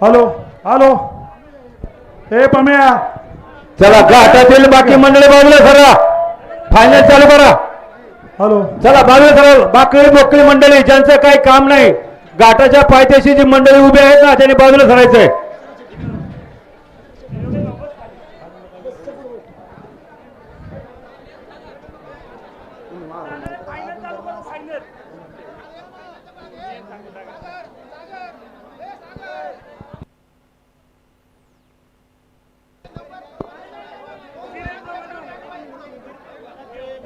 Hello hello हे पम्या चला घाटातील बाकी मंडळी बाजूला सरा फायनल चालू करा. हॅलो चला बाजूला सरा बाकी मोकळी मंडळी ज्यांचं काही काम नाही घाटाच्या पायथ्याशी जी मंडळी उभी आहेत ना त्यांनी बाजूला सरायचंय.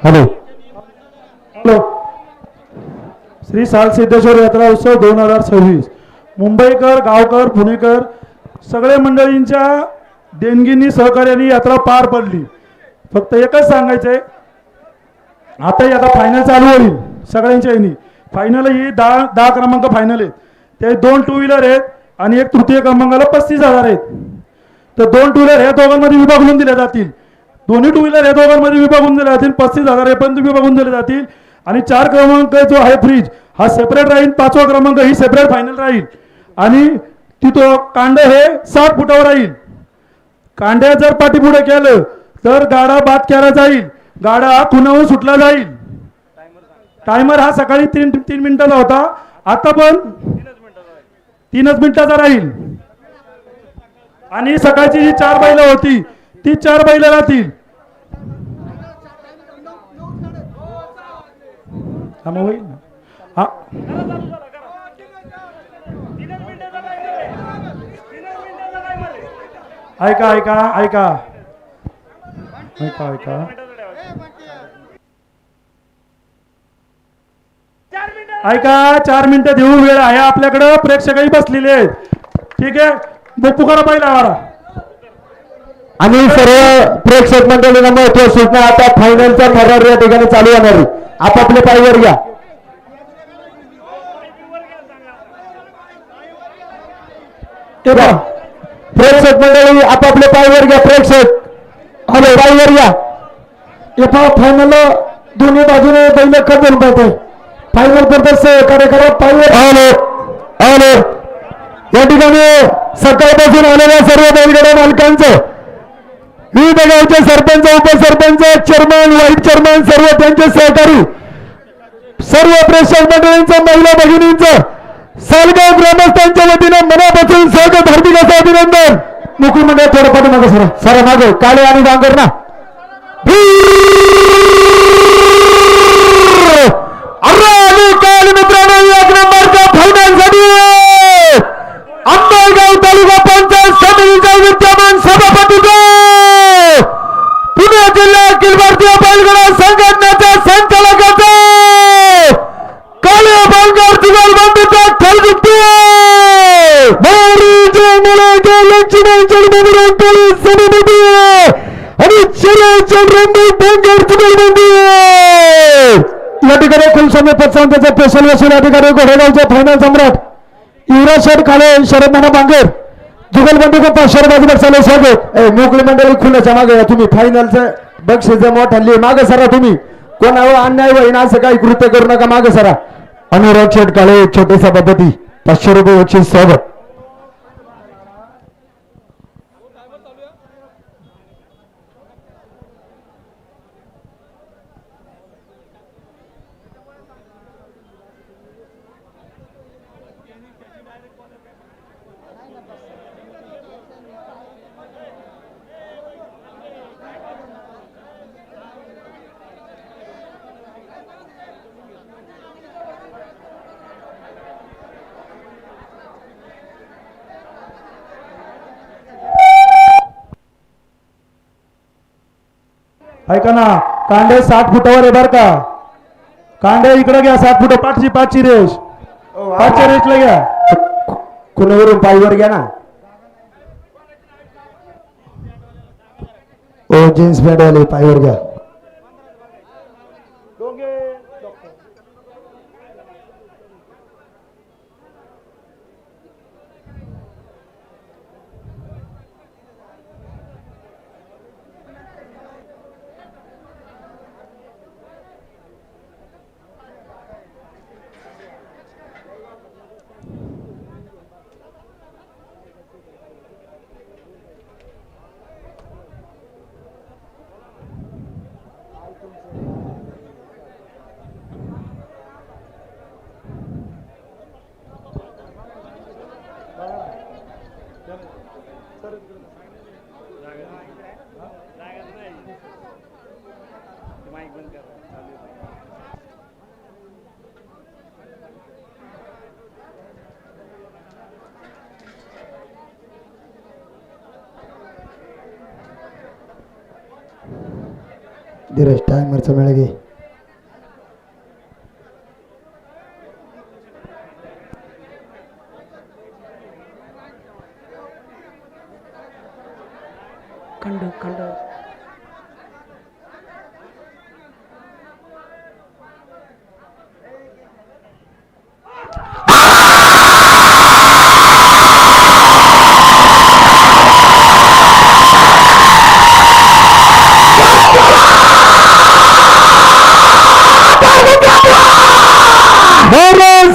हॅलो हॅलो श्री साल सिद्धेश्वर यात्रा उत्सव 2026 मुंबईकर गावकर पुणेकर सगळे मंडळींच्या देणगींनी सहकार्याने यात्रा पार पडली. फक्त एकच सांगायचंय आता ही आता फायनल चालू होईल सगळ्यांच्या यांनी. फायनल ही 10 क्रमांक फायनल आहेत. ते 2 टू व्हीलर आहेत आणि एक तृतीय क्रमांकाला 35,000 आहेत. तर 2 टू व्हीलर ह्या दोघांमध्ये विभागून दिल्या जातील. दोन्ही टू व्हीलर या दोघांमध्ये विभागून दिले जातील. 35,000 हे पण विभागून दिले जातील. आणि 4 क्रमांक जो आहे फ्रीज हा सेपरेट राहील. 5वा क्रमांक ही सेपरेट फायनल राहील. आणि तिथं कांड हे 60 फुटावर राहील. कांड्या जर पाठीपुढे केलं तर गाडा बाद केला जाईल. गाडा हा खुणावून सुटला जाईल. टायमर हा सकाळी 3 मिनिटाचा होता. आता पण 3च मिनिटाचा राहील. आणि सकाळची जी 4 बैल होती ती 4 बैल राहतील. ऐका ऐका ऐका ऐका ऐका 4 मिनिटं देऊ वेळ आहे आपल्याकडं. प्रेक्षकही बसलेले आहेत. ठीक आहे मग पुकारा पहिला आवारा. आणि सर्व प्रेक्षक मंडळींना महत्त्वाची सूचना आता फायनलचा थरार या ठिकाणी चालू होणार आहे. आपापल्या पायवर घ्या. प्रेक्षक मंडळी आपापल्या पायवर घ्या. प्रेक्षक हॅलो पायवर घ्या. फायनल दोन्ही बाजूने बैल करून पाहते. फायनल करतात सहकार्य करा. पायवर हॅलो हॅलो या ठिकाणी सकाळपासून आलेल्या सर्व बैलगाड्या मालकांचं विविध गावचे सरपंच उपसरपंच चेअरमन वाईस चेअरमन सर्व त्यांचे सहकारी सर्व प्रेक्षक मंडळींचं महिला भगिनींचं सालगाव ग्रामस्थांच्या वतीने मनापासून स्वागत हार्दिक असं अभिनंदन. मुकुल मंडळ थोडं पाठीमागे सर सर मागे काळे आणि डांगर ना मित्रांनो 1 नंबरचा फायनल साठी अंबरगाव तालुका पंचायत समितीचा विद्यमान सभापतीचा पुणे जिल्हा अखिल भारतीय बैलगाडा संघटनेच्या संचालकाचा काळे बांगर जुगार बंधूचा ठरजुक्ती समिती आणि या ठिकाणी कुलस्वामी पतसंस्थेचा स्पेशल वसूल अधिकारी घोडेगावचे फायनल सम्राट युवराज शेठ काळे शरद नाना बांगर जुगलबंधू को 500 रुपये बक्षाला स्वागत. मोकळी मंडळी खुल्याच्या मागे या. तुम्ही फायनलचं बक्षीस मोठा हल्ली मागे सरा. तुम्ही कोणावर अन्याय होईन असं काही कृत्य करू नका. मागे सरा. अनुराग शेठ काळे छोटे सभापती 500 रुपये बक्षीस स्वागत. ऐका ना कांडे 60 फुटावर आहे बर का. कांडे इकडे घ्या 60 फुट पाचची रेष. पाचच्या रेषला घ्या. कुणावरून पायवर घ्या ना. ओ जीन्स पॅन्ट वाले पायवर घ्या. धीरज टायमरचा वेळ घे. खंड खंड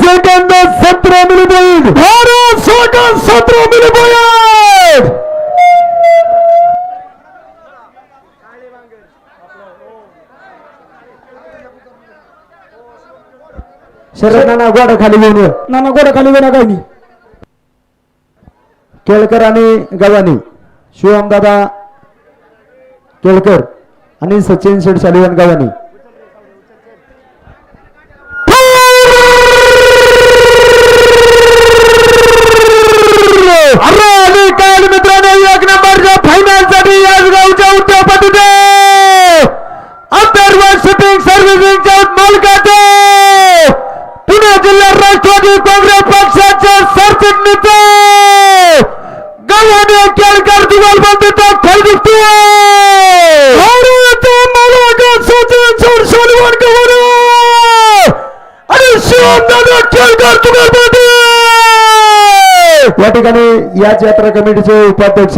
सेकंद 17 मिनिट. 17 मिनिट. शरद नाना गोडा खाली घेऊन ये. नाना गोडा खाली घेऊन काही नाही. केळकर आणि गव्हाणी शिवम दादा केळकर आणि सचिन शेठ शालिवान गव्हाणी. मित्रांनो एक नंबरच्या फायनल साठी याच गावच्या उद्योगपतीचे अंतर्गत शूटिंग सर्व्हिसिंगच्या मालकाचे पुणे जिल्हा राष्ट्रवादी काँग्रेस पक्षाचे सरचिटणीस गव्हाणे केळकर जुगलबंदीचा खेळ दिसतोय. आणि शिवमदादा केळकर जुगलबंदी या ठिकाणी याच यात्रा कमिटीचे उपाध्यक्ष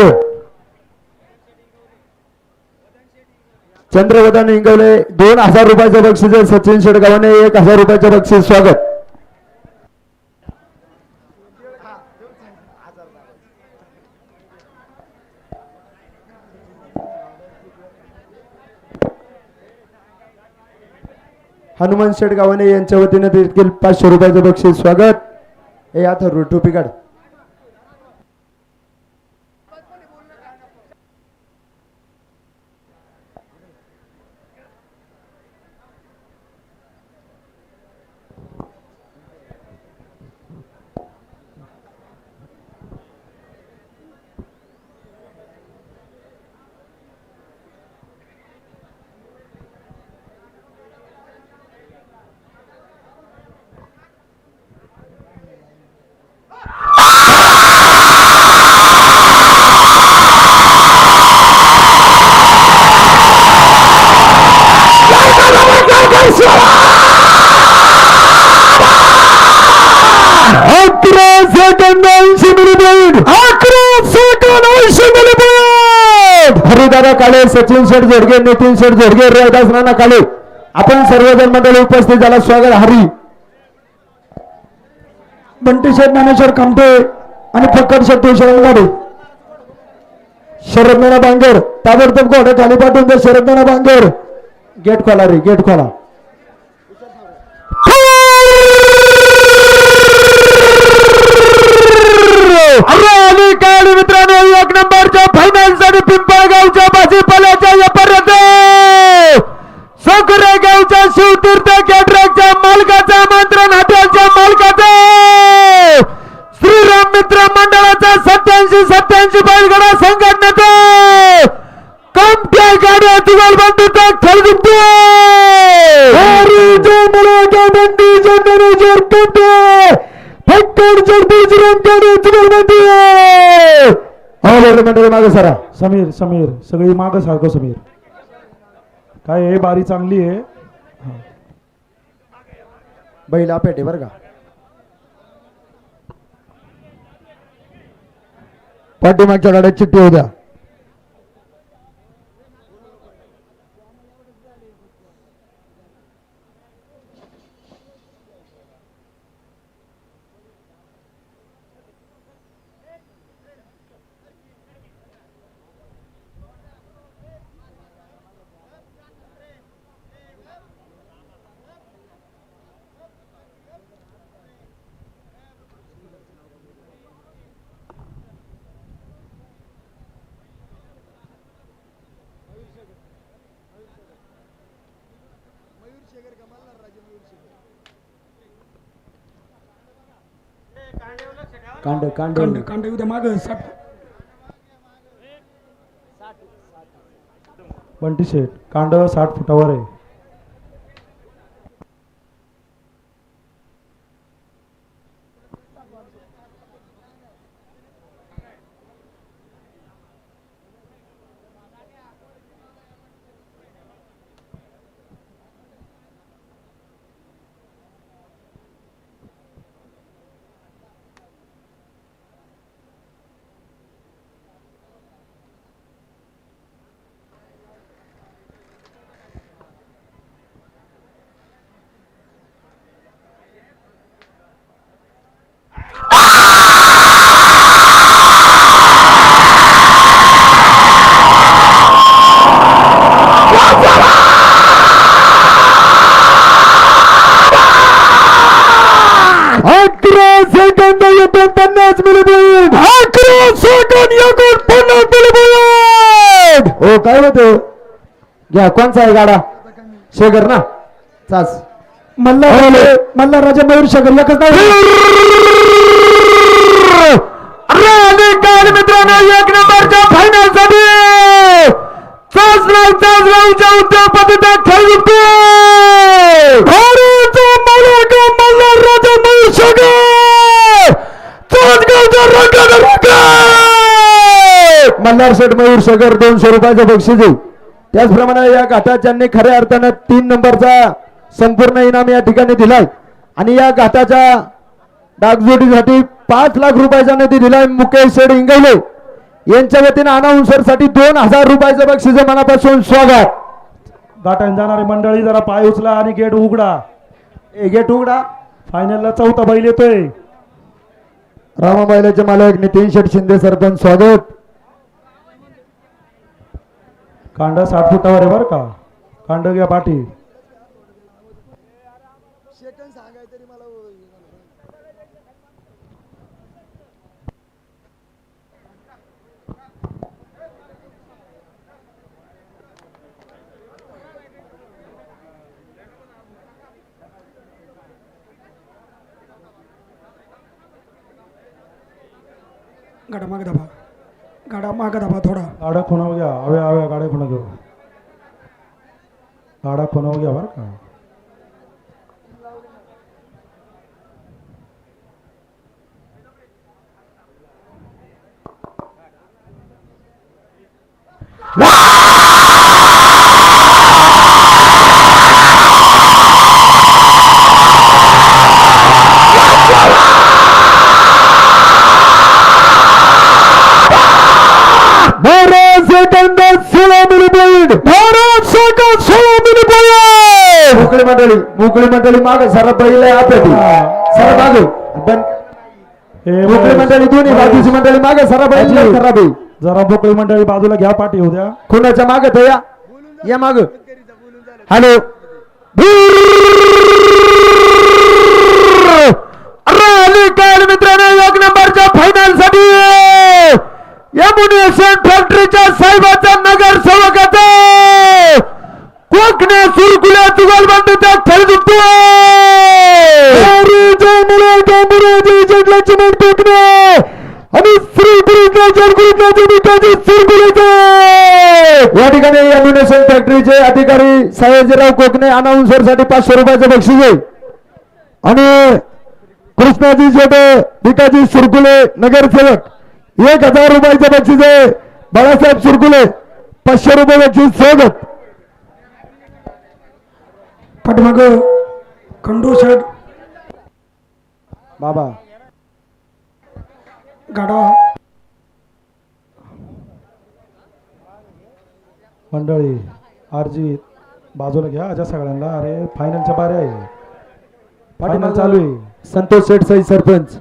चंद्रवदन इंगवले 2000 रुपयाचे बक्षीस. सचिन शेडगावने 1000 रुपयाचे बक्षीस. स्वागत. हनुमान शेडगावने यांच्या वतीने देखील 500 रुपयाचे बक्षीस. स्वागत. हे आता टोपी काढ. हरिदादा काळे, सचिन शेठ जोडगे, नितीन शेठ जोडगे, रविदास नाना काळे आपण सर्वजन मंडळी उपस्थित झाला. स्वागत. हरी बंटी शेठ, ज्ञानेश्वर कामटे आणि फक्कड शेठ तुळशीराम गाडे. शरद नाना बांगर ताबडतोब घोडे खाली पाठवून दे. शरद नाना बांगर गेट खोला रे, गेट खोला. मित्रांनो एक नंबरच्या फायनल साठी पिंपळगावच्या भाजीपाल्याच्या व्यापाऱ्यात सोकरे गावच्या शिवतीर्थ कॅटरॅक्टच्या मालकाचं आमंत्रण, हॉटेलच्या मालकाचं श्रीराम मित्र मंडळाचा 87 बैलगाडा संघटनेचं कमट्या गाड्या जुगलबंदीचा खेळ जिंकतोय. मागे सरा. समीर समीर सगळी मागं सारखं. समीर काय हे बारी चांगली आहे. बैला पेटे बरं का. पाठीमागच्या गाड्यात चिठ्ठी होत्या. कांड कांड कांड कांड उद्या माग साठ बंटी शेट कांड 60 फुटावर आहे. हो काय होतं घ्या कोणचा आहे गाडा शेगर ना चाच मल्ला राजा मयूर शेगर एकच नाव मित्रांनो एक नंबरच्या फायनल साठी उद्योगपतीचा खेळ राजा मयूर शेगर मल्हार शेठ मयूर शेगर 200 रुपयाचं बक्षीस देऊ. त्याचप्रमाणे या घाटात ज्यांनी खऱ्या अर्थानं 3 नंबरचा संपूर्ण इनाम या ठिकाणी दिलाय आणि या घाटाच्या डागजोडीसाठी 5 लाख रुपयाचा निधी दिलाय मुकेश शेठ इंगवले यांच्या वतीने अनाउन्सर साठी 2000 रुपयाचं बक्षीस मनापासून स्वागत. गाठाने जाणारी मंडळी जरा पाय उचला आणि गेट उघडा. गेट उघडा. फायनलला 4था बैल येतोय. रामाबाईलाचे मालक नितीन शेठ शिंदे सरपंच स्वागत. कांड 60 फुटावर आहे बरं का. कांड घ्या पाठी. गाडा माग दाबा, गाडा माग दाबा थोडा. गाडा खुणाव घ्या. हव्या गाड्या खुणा घेऊ. गाडा खुणाव घ्या बरं का. मोकळी मंडळी माग सर पहिले आपल्याला सर माग मोकळी मंडळी दोन्ही बाजूची मंडळी माग सर पहिले खराब आहे. जरा मोकळी मंडळी बाजूला घ्या पाठी होऊ द्या. कुणाच्या माग या माग. हॅलो मित्रांनो एक नंबरच्या फायनल साठी एम्युनिशन फॅक्टरीच्या साहेबाचा नगर सेवकाचा कोकणे सुरकुल्या जुगलबंदीचा खेळ जिंकतोय. या ठिकाणी एम्युनिशन फॅक्टरीचे अधिकारी सयाजीराव कोकणे अनाउन्सर साठी 500 रुपयाचं बक्षीस आहे आणि कृष्णाजी शेटे भिकाजी सुरकुले नगरसेवक 1000 रुपयाचं बक्षीस आहे. बाळासाहेब सुरकुले 500 रुपये बक्षीस स्वागत. पाठीमाग खंडू शेठ बाबा गाडा. मंडळी आरजी बाजूला घ्या अजा सगळ्यांना. अरे फायनलच्या बारे आहे. फायनल चालू आहे. संतोष शेठ सई सरपंच.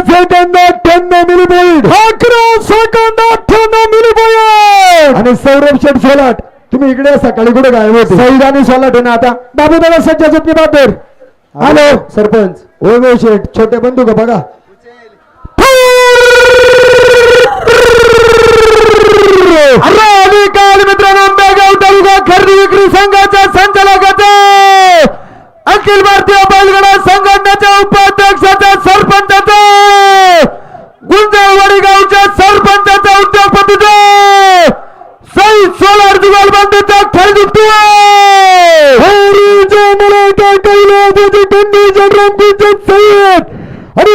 सेकंद 98 मिली पॉईंट 11 सेकंद 98 मिली पॉईंट आणि सौरभ शेठ सोलाट तुम्ही इकडे सकाळी कुठे गायब होते सईद आणि सोलाट आहे ना आता बाबू दादा सज्जा जुपणी बाबर हॅलो सरपंच वैभव शेठ छोटे बंधू का बघा मित्रांनो आंबेगाव तालुका खरेदी विक्री संघाच्या संचालकाचे अखिल भारतीय बैलगाडा संघटनेच्या उपाध्यक्षाच्या सरपंचाचे गुंजळवाडी गावच्या सरपंचाच्या उद्योगपतीचे सई सोलार जुगाल बंधूचा खेळदुपतो आणि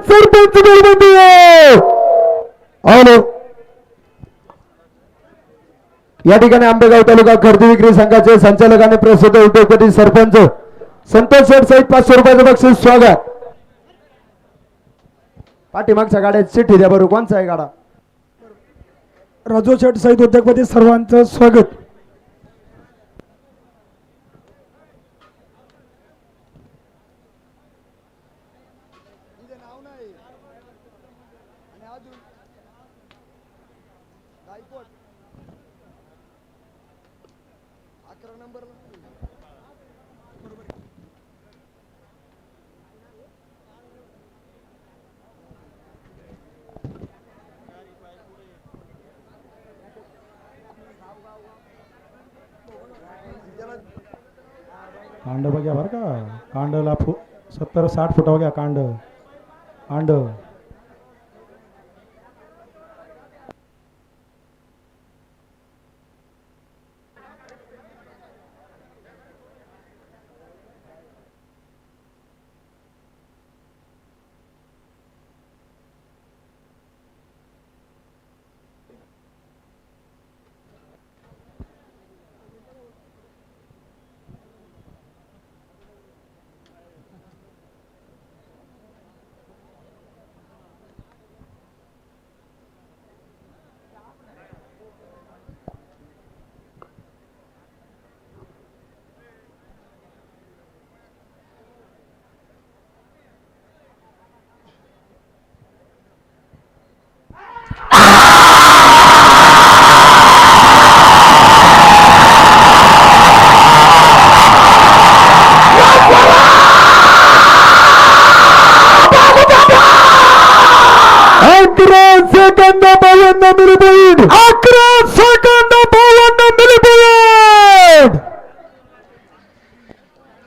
सरपंच बंधू हॅलो या ठिकाणी आंबेगाव तालुका खरेदी विक्री संघाचे संचालक आणि प्रसिद्ध उद्योगपती सरपंच संतोष शेठ सहित 500 रुपयाचं बक्षीस स्वागत पाठीमागच्या गाड्यात चिठ्ठी द्या बरोबर कोणचा आहे गाडा राजू शेठ सहित उद्योगपती सर्वांचं स्वागत कांड बघा बरं का कांडला 70-60 फुट बघा कांड कांड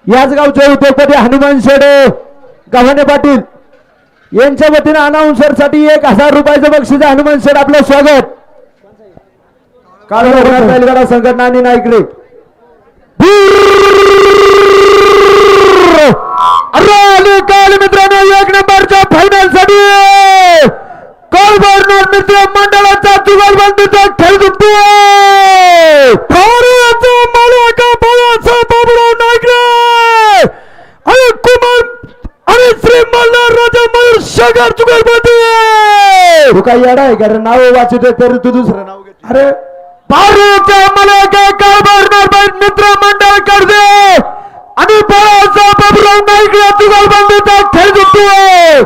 याच गावचे उद्योगपती हनुमान शेठ गव्हाणे पाटील यांच्या वतीने अनाउन्सर साठी 1000 रुपयाचं बक्षीस हनुमान शेठ आपलं स्वागत बैलगाडा संघटना आणि नाईकडे काल मित्रांनो 1 नंबरच्या फायनल साठी कॉलबॉर्नर मित्र मंडळाचा जुगाल बंधूचा खेळ जिंकतोय बाबूराव नाईकडे आणि कुमार आणि श्री मल्हार राजा मयूर शगर जुगाल बंधू तू काय येडा आहे कारण नाव वाचतोय तरी तू दुसरं नाव घेतो अरे पारूच्या मला काय कॉलबॉर्नर मित्र मंडळ करते आणि बाळाचा बाबूराव नाईकडे जुगाल बंधूचा खेळ जिंकतोय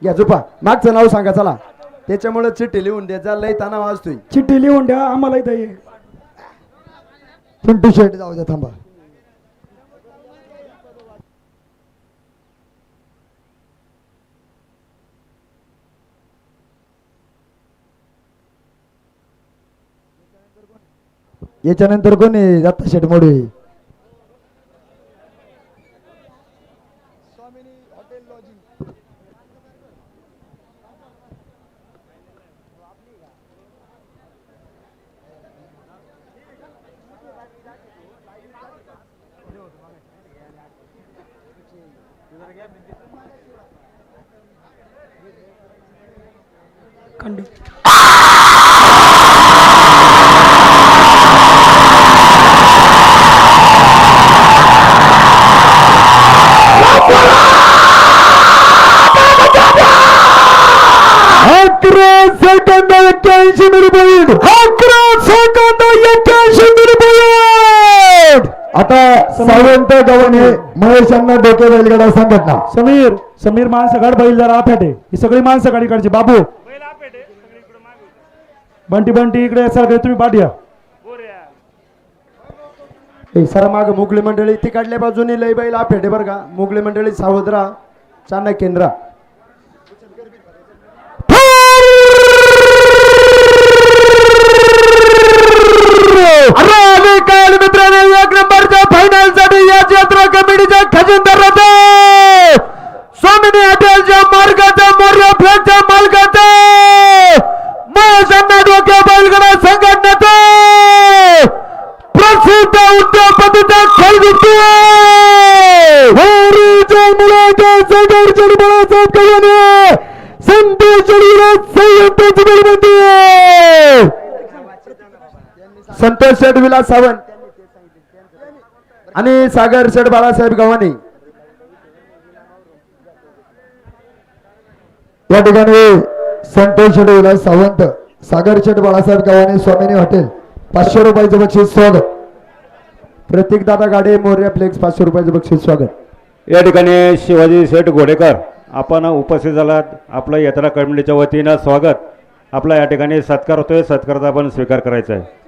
या झोपा मागचं नाव सांगा चला त्याच्यामुळे चिठ्ठी लिहून द्या जा लय ताना वाजतोय चिठ्ठी लिहून द्या आम्हाला इथे पिंटू शर्ट जाऊ द्या थांबा याच्यानंतर कोणी दत्ता शेठ मोडे खंड सेकंद 81 मिली पॉईंट 11 सेकंद 81 मिली पॉईंट आता सावंत गव्हाणे महेश यांना डोके बैलगाडा संघटना. समीर समीर माणसगाड बैलदार आफेटे ही सगळी माणसं गाडीकडची. बाबू बंटी बंटी इकडे सगळे तुम्ही पाठया. सर माग मुगली मंडळी तिकडल्या बाजूनी लय बैल आफेटे बरं का. मुगली मंडळी सावधरा चाणक्य केंद्रा. मित्रांनो एक नंबरच्या फायनल साठी या यात्रा कमिटीच्या खजिनदार स्वामिनी हॉटेलच्या मार्गाचा मोर्या फ्लॅटच्या मालकाचा महेशांना डोक्या बैलगाडा संघटनेचा प्रसिद्ध उद्योगपतीचा खलगुट्टी मुलाच्या संघर्षण बाळासाहेब कल्याण संतोष संयुक्त बनवते. संतोष शेठ विलास सावंत आणि सागर शेठ बाळासाहेब गव्हाणे. या ठिकाणी संतोष शेठ विलास सावंत सागर शेठ बाळासाहेब गव्हाणे स्वामिनी हॉटेल 500 रुपयाचं बक्षीस स्वागत. प्रतीक दादा गाडे मोर्या फ्लेक्स 500 रुपयाचं बक्षीस स्वागत. या ठिकाणी शिवाजी शेठ घोडेकर आपण उपस्थित झालात. आपलं यात्रा कमिटीच्या वतीनं स्वागत. आपला या ठिकाणी सत्कार होतोय. सत्काराचा आपण स्वीकार करायचा आहे.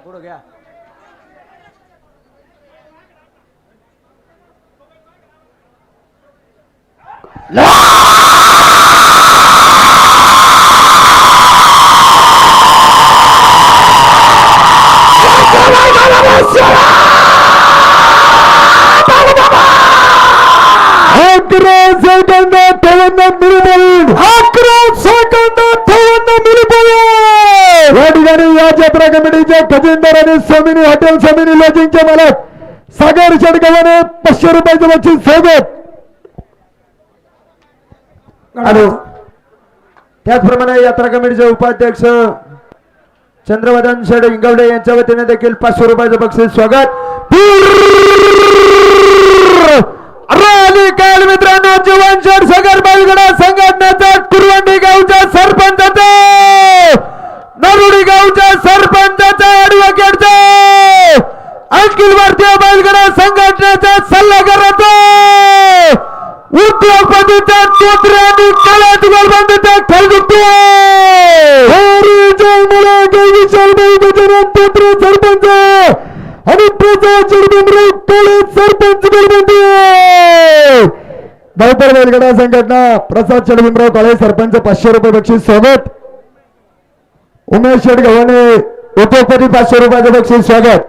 पुढे घ्या. या ठिकाणी या यात्रा कमिटीचे खजिनदार आणि स्वामिनी हॉटेल स्वामिनी लॉजिंगचे मालक सागर शेठ गव्हाणे 500 रुपयाचं बक्षीस स्वागत. हॅलो. त्याचप्रमाणे यात्रा कमिटीचे उपाध्यक्ष चंद्रवदन शेठ इंगवडे यांच्या वतीने देखील 500 रुपयाचं बक्षीस स्वागत. काल मित्रांनो जीवन शेठ सागर बैलगाडा संघटनेचा कुरवंडी गावच्या सरपंचाचा नरुडी गावच्या सरपंचाचा ऍडव्होकेटचा अखिल भारतीय बैलगाडा संघटनेचा सल्लागाराचा उद्योगपतीचा तोत्रे आणि कला जुगलबंदीचा खलगुट्टी तोत्रे सरपंच आणि प्रसाद चिडबिंबराव काळे सरपंच गलबंदी. धावपर बैलगाडा संघटना प्रसाद चिडबिंबराव काळे सरपंच 500 रुपये बक्षीस स्वागत. उमेश शेठ गव्हाणे उद्योगपती 500 रुपयाचं बक्षीस स्वागत.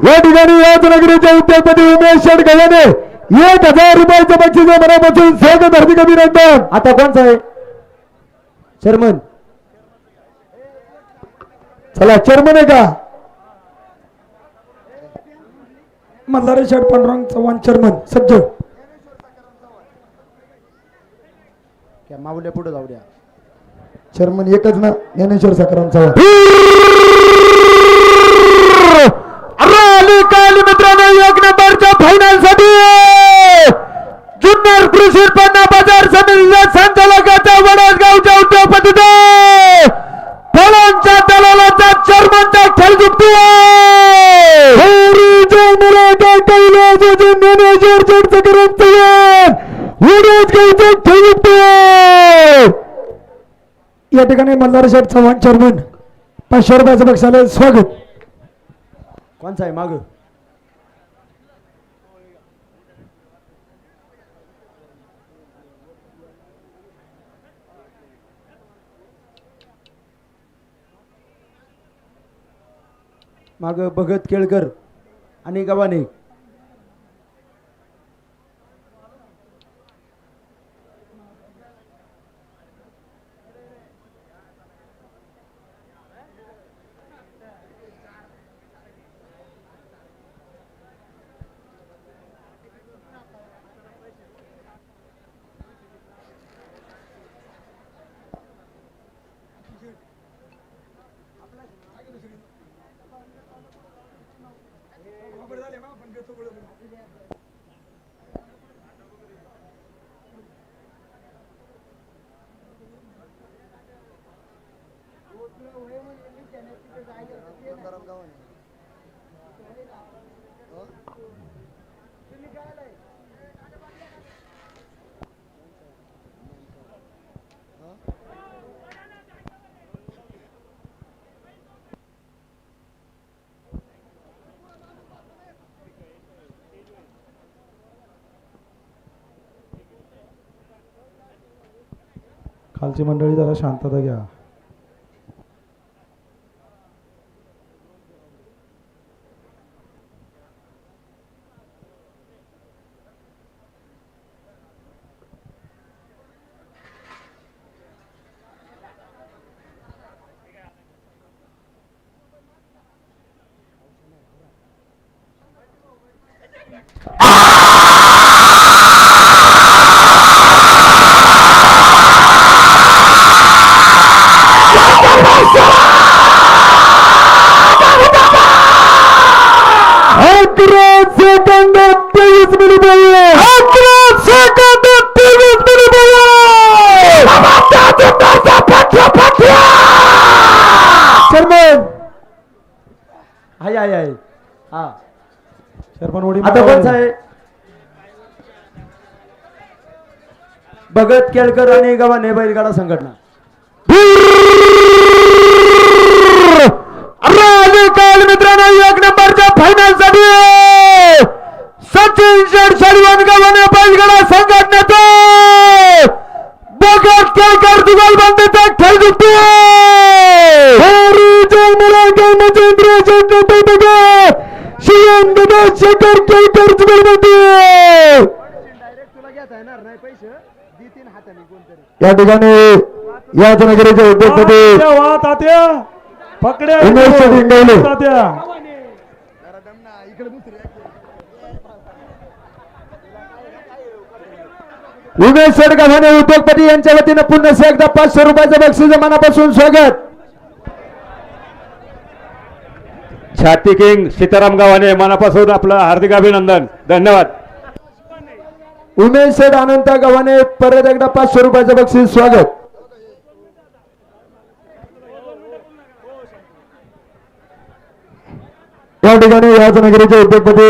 या ठिकाणी याचनगरीचे उद्योगपती उमेश शेठ गव्हाणे 1000 रुपयाचं बक्षीस मनापासून स्वागत हार्दिक अभिनंदन. आता कोणचा आहे चेअरमन? चला चेअरमन आहे का? मल्हारी शेठ पांडुरंग चव्हाण चेअरमन सज्ज. माऊल्या पुढे जाऊ द्या. चेअरमन एकच ना, ज्ञानेश्वर सकाराम चव्हाण. काल मित्रांनो 1 नंबरच्या फायनल साठी जुन्नर कृषी उत्पन्न बाजार समितीच्या संचालकाच्या वडसगावच्या उद्योगपतीचा फळांच्या दलालाचा चेअरमनचा खेळ जिंकतो. या ठिकाणी मल्हारी शेठ चव्हाण चेअरमन 500 रुपयाचं बक्षाला स्वागत. कोणचा आहे माग? माग भगत केळकर आणि गव्हाणे. खालची मंडळी जरा शांतता घ्या. आता कोणचा आहे? भगत केळकर आणि गव्हाणे बैलगाडा संघटना. काल मित्रांनो 1 नंबरच्या फायनल साठी सचिन शेठ शर्वण गव्हाणे बैलगाडा संघटनेचा भगत केळकर दुगाल बंदीचा खेळ जिंकतो. शेखर केळकर या ठिकाणी याच नगरीचे उद्योगपती तात्या पकड्या उमेश शेठ इंगवले. तात्या उमेश शेठ गव्हाणे उद्योगपती यांच्या वतीनं पुन्हा एकदा 500 रुपयाचं बक्षीस मनापासून स्वागत. छाती किंग सीताराम गव्हाणे मनापासून आपलं हार्दिक अभिनंदन. धन्यवाद. उमेश शेठ अनंत गव्हाणे परत एकदा 500 रुपयाचं बक्षीस स्वागत. या ठिकाणी याच नगरीचे उद्योगपती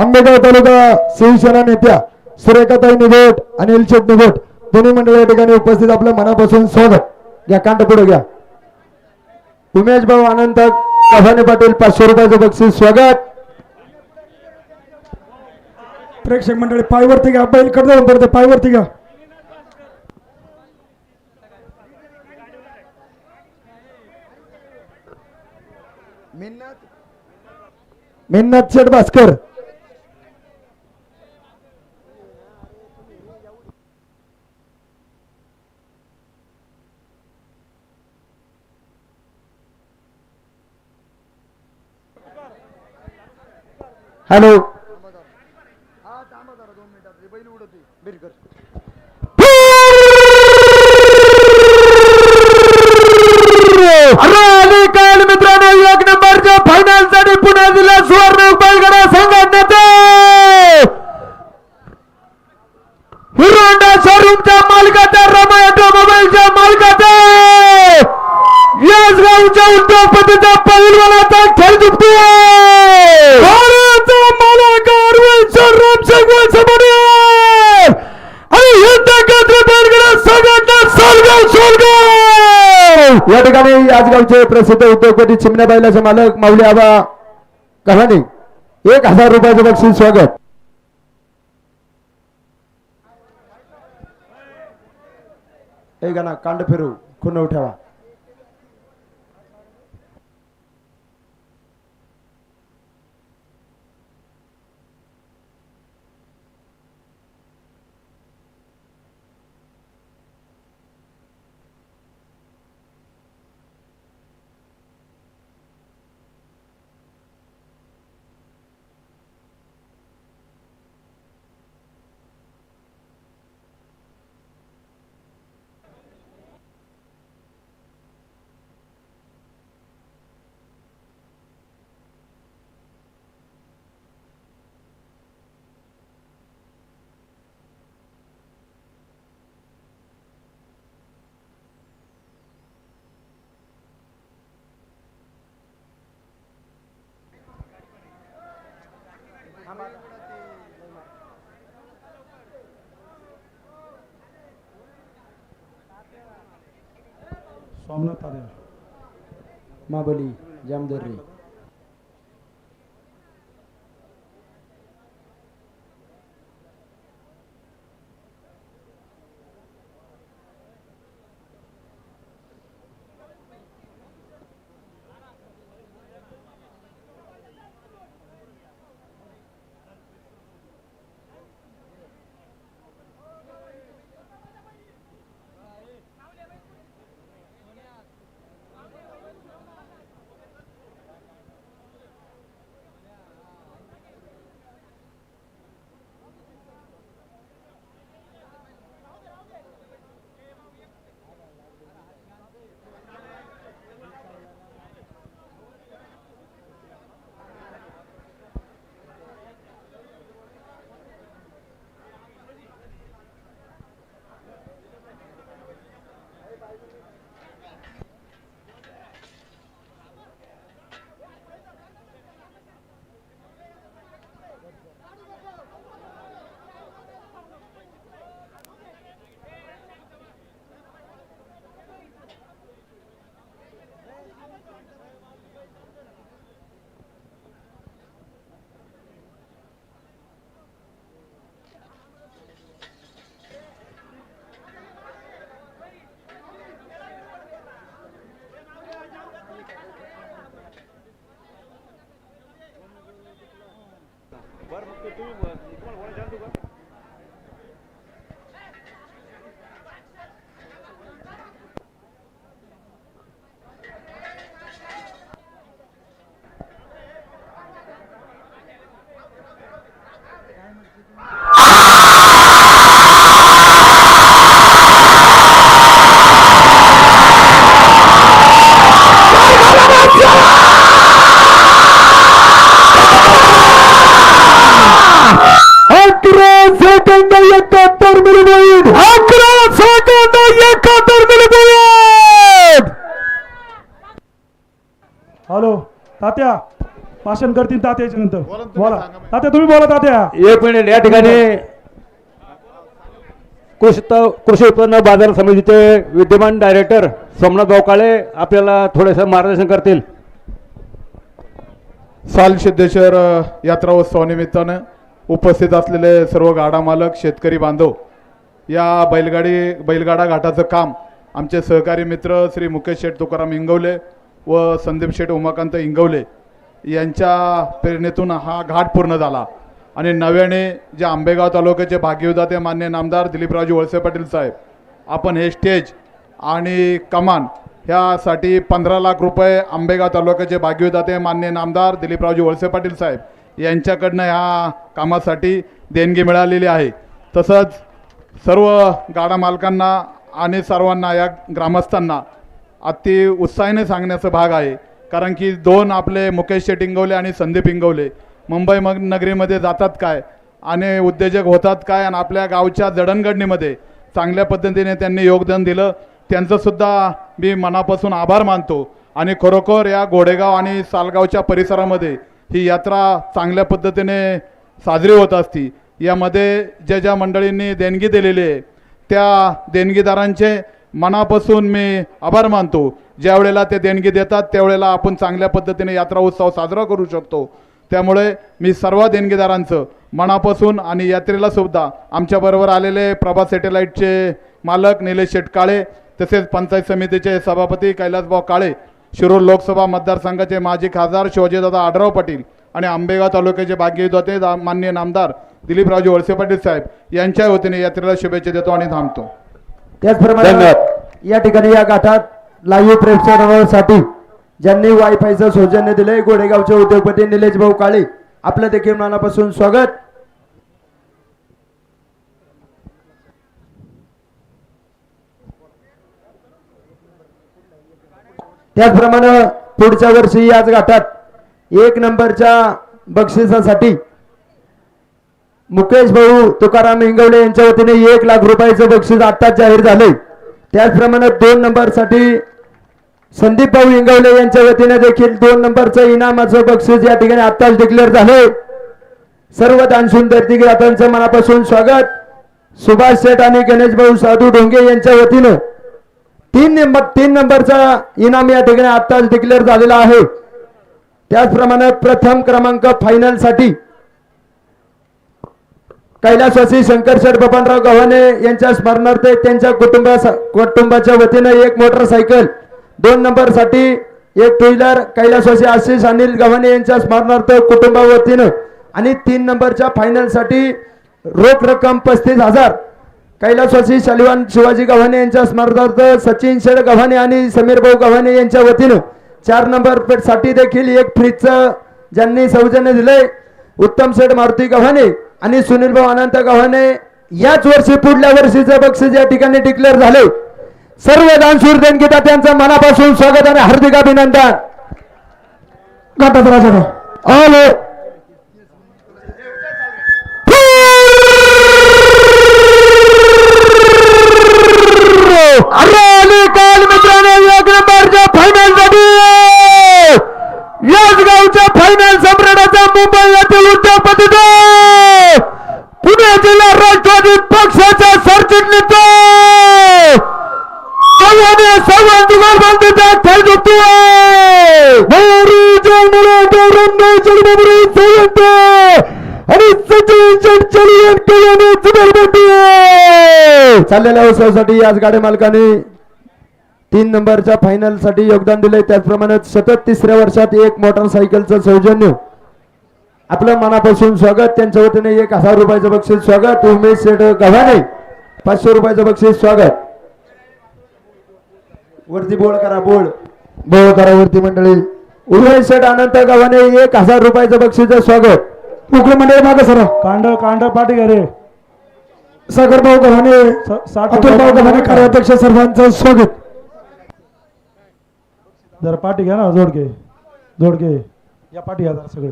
आंबेगाव तालुका शिवसेना नेत्या सुरेखाताई निघोट आणि इलशेट निघोट दोन्ही मंडळ या ठिकाणी उपस्थित आपल्या मनापासून स्वागत घ्या कांट पुढे घ्या उमेश भाऊ अनंत कफाने पाटील 500 रुपयाचं बक्षीस स्वागत प्रेक्षक मंडळी पायवरती घ्या बैल कडे पडते पायवरती घ्या मिन्नत शेठ भास्कर हॅलो मित्रांनो 1 नंबरच्या फायनल साठी पुणे जिल्हा सुवर्ण बैलगाडा संघटनेचे हिरो होंडा शोरूमच्या मालकाच्या रमाय ऑटोमोबाईलच्या मालकाचे याच गावच्या उद्योगपतीचा पहिलवानाचा खेळ जिंकतो या ठिकाणी याच गावचे प्रसिद्ध उद्योगपती चिमण्या बैलाचे मालक माऊली आबा कहाणी 1000 रुपयाचं बक्षीस स्वागत एक गाणं कांड फिरू खुन्न ठेवा सोमनाथ आले माबली जामदर्री हॅलो तात्या भाषण करतील तात्याच्या नंतर बोला तात्या, तुम्ही बोला तात्या. एक मिनिट. या ठिकाणी कृषी उत्पन्न बाजार समितीचे विद्यमान डायरेक्टर सोमनाथ भाऊ काळे आपल्याला थोडेसे मार्गदर्शन करतील. साल सिद्धेश्वर यात्रा उत्सवानिमित्तानं उपस्थित असलेले सर्व गाडा मालक, शेतकरी बांधव, या बैलगाडा घाटाचं काम आमचे सहकारी मित्र श्री मुकेश शेठ तुकाराम इंगवले व संदीप शेठ उमाकांत इंगवले यांच्या प्रेरणेतून हा घाट पूर्ण झाला. आणि नव्याने जे आंबेगाव तालुक्याचे भाग्यविधाते मान्य नामदार दिलीपरावजी वळसे पाटील साहेब, आपण हे स्टेज आणि कमान ह्यासाठी 15 लाख रुपये आंबेगाव तालुक्याचे भाग्यविधाते मान्य नामदार दिलीपरावजी वळसे पाटील साहेब यांच्याकडनं ह्या कामासाठी देणगी मिळालेली आहे. तसंच सर्व गाडा मालकांना आणि सर्वांना, या ग्रामस्थांना अति उत्साहाने सांगण्याचा भाग आहे. कारण की दोन आपले मुकेश शेठ इंगवले आणि संदीप इंगवले मुंबई नगरीमध्ये जातात काय आणि उद्योजक होतात काय, आणि आपल्या गावच्या जडणघडणीमध्ये चांगल्या पद्धतीने त्यांनी योगदान दिलं. त्यांचंसुद्धा मी मनापासून आभार मानतो. आणि खरोखर या घोडेगाव आणि सालगावच्या परिसरामध्ये ही यात्रा चांगल्या पद्धतीने साजरी होत असती. यामध्ये ज्या मंडळींनी देणगी दिलेली आहे त्या देणगीदारांचे मनापासून मी आभार मानतो. ज्या वेळेला ते देणगी देतात त्यावेळेला आपण चांगल्या पद्धतीने यात्रा उत्सव साजरा करू शकतो. त्यामुळे मी सर्व देणगीदारांचं मनापासून, आणि यात्रेला सुद्धा आमच्याबरोबर आलेले प्रभा सॅटेलाईटचे मालक निलेश शेठ काळे, तसेच पंचायत समितीचे सभापती कैलासभाऊ काळे, शिरूर लोकसभा मतदारसंघाचे माजी खासदार शिवाजीदादा आढराव पाटील आणि आंबेगाव तालुक्याचे भाग्यविधाते माननीय नामदार दिलीपरावजी वळसे पाटील साहेब यांच्या वतीने यात्रेला शुभेच्छा देतो आणि थांबतो. त्याचप्रमाणे या ठिकाणी या घाटात लाईव्ह प्रेक्षकांसाठी ज्यांनी वायफायचं सौजन्य दिले गोडेगावचे उद्योगपती निलेश भाऊ काळे, आपलं देखील मनापासून स्वागत. त्याचप्रमाणे पुढच्या वर्षी याच घाटात 1 नंबरच्या बक्षिसासाठी मुकेश भाऊ तुकाराम इंगवले यांच्या वतीने 1 लाख रुपयाचं बक्षीस आत्ताच जाहीर झाले. त्याचप्रमाणे 2 नंबरसाठी संदीप भाऊ इंगवले यांच्या वतीने देखील 2 नंबरचं इनामाचं बक्षीस या ठिकाणी आत्ताच डिक्लेअर झाले. सर्व दानशूर मनापासून स्वागत. सुभाष शेठ आणि गणेश भाऊ साधू ढोंगे यांच्या वतीने 3 नंबरचा इनाम या ठिकाणी आत्ताच डिक्लेअर झालेला आहे. त्याचप्रमाणे प्रथम क्रमांक फायनल साठी कैलासवासी शंकरशेठ बबनराव गव्हाणे यांच्या स्मरणार्थ त्यांच्या कुटुंबाच्या वतीने 1 मोटरसायकल, 2 नंबरसाठी 1 टू व्हीलर कैलासवासी आशिष अनिल गव्हाणे यांच्या स्मरणार्थ कुटुंबावतीनं, आणि 3 नंबरच्या फायनल साठी रोख रक्कम 35,000 कैलासवासी शालिवान शिवाजी गव्हाणे यांच्या स्मरणार्थ सचिन शेठ गव्हाणे आणि समीर भाऊ गव्हाणे यांच्या वतीनं 4 नंबर साठी देखील 1 फ्रीजचं ज्यांनी सौजन्य दिले उत्तम शेठ मारुती गव्हाणे आणि सुनील भाऊ अनंत गव्हाणे. याच वर्षी पुढल्या वर्षीचं बक्षीस या ठिकाणी डिक्लेअर झाले. सर्व दानशूर देणगीदात्यांचं मनापासून स्वागत आणि हार्दिक अभिनंदन. घाटात राजा आलो काल मित्रांनो 1 नंबरच्या फायनल साठी याच गावच्या फायनल सम्राटाचा मुंबई येथील उद्योगपती पुणे जिल्हा राष्ट्रवादी पक्षाचा सरचिटणीस चाललेल्या उत्सवासाठी याच गाडी मालकाने 3 नंबरच्या फायनल साठी योगदान दिले. त्याचप्रमाणे सतत 3ऱ्या वर्षात 1 मोटरसायकलचं सौजन्य आपलं मनापासून स्वागत. त्यांच्या वतीने 1000 रुपयाचं बक्षीस स्वागत. उमेश शेठ गव्हाणे 500 रुपयाचं बक्षीस स्वागत. वरती बोल करा, बोल करा वरती मंडळी. उमेश शेठ अनंत गव्हाणे 1000 रुपयाचं बक्षीस स्वागत. उकळे मंडळी मागे सरा. कांड पाठी घ्या रे. सागरभाऊ गव्हाणे, अतुलभाऊ गव्हाणे कार्याध्यक्ष सर्वांचं स्वागत. जरा पाठी घ्या ना, जोड घे या पाठी घ्या जरा सगळे.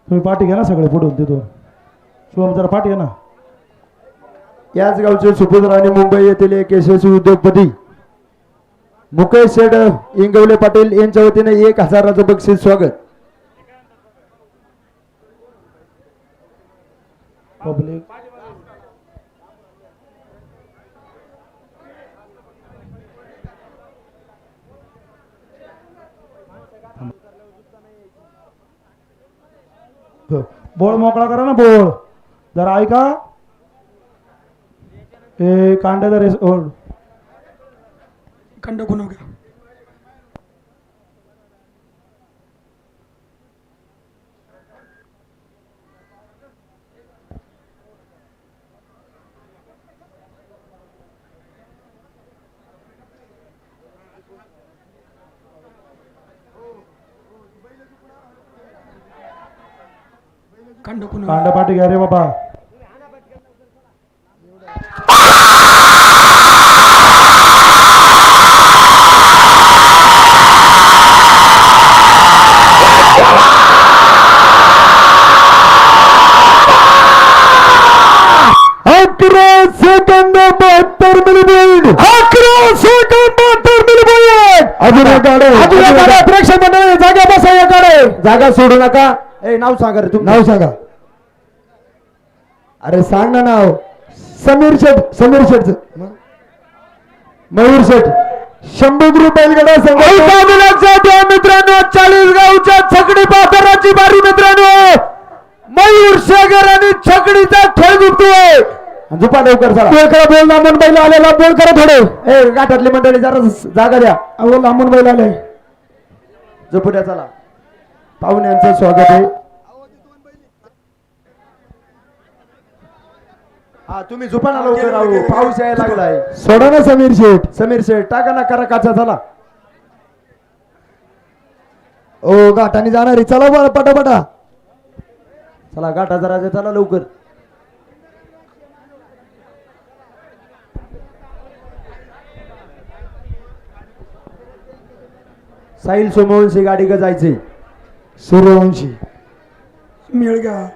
तुम्ही पाठी घ्या ना सगळे पुढून तिथून. शिवम जरा पाठी घ्या ना. याच गावचे सुपुत्र आणि मुंबई येथील एक यशस्वी उद्योगपती मुकेश शेठ इंगवले पाटील यांच्या वतीने 1000चं बक्षीस स्वागत. पब्लिक बोळ मोकळा करा ना, बोळ जरा ऐका. ए कांडे जर खंड खुनव घ्या. खंड खुनव. कांड पाठी घ्या रे बाबा. प्रेक्षक मंडळी जागा बसा याकडे. जागा सोडू नका. नाव सांगा रे तुम्ही. नाव सांगा. अरे सांग ना नाव. समीर शेठ मयूर शेठ शंभूगिरी बैलगाडा संघ मित्रांनो. 40 गावच्या छकडी पाथराची बारी मित्रांनो. मयूर शेगर आणि छकडीचा खेळ जिंकतोय. झुपा लवकर चला. बोल लांबून बैल आलेला. बोल करा थोडे. गाठातली मंडळी जरा जागा द्या. अहो लांबून बैल आले. झोपू द्या चला. पाहुण्यांचं स्वागत आहे. हा तुम्ही झोपाना लवकर. राहू पाऊस यायला लागलाय. सोडा ना समीर शेठ. टाका ना, करा काचा चला. ओ गाठाने जाणार आहे. चला बरं पटापटा. चला गाठा जरा चला लवकर. साहिल सोमवंशी गाडी का जायचे. सूर्यवंशी मिळ घ्या.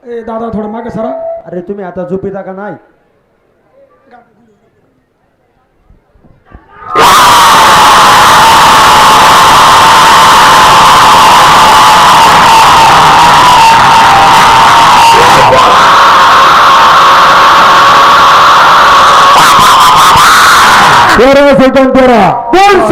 ए दादा थोडं मागे सरा. अरे तुम्ही आता झोपिता का नाही. सेकंड 13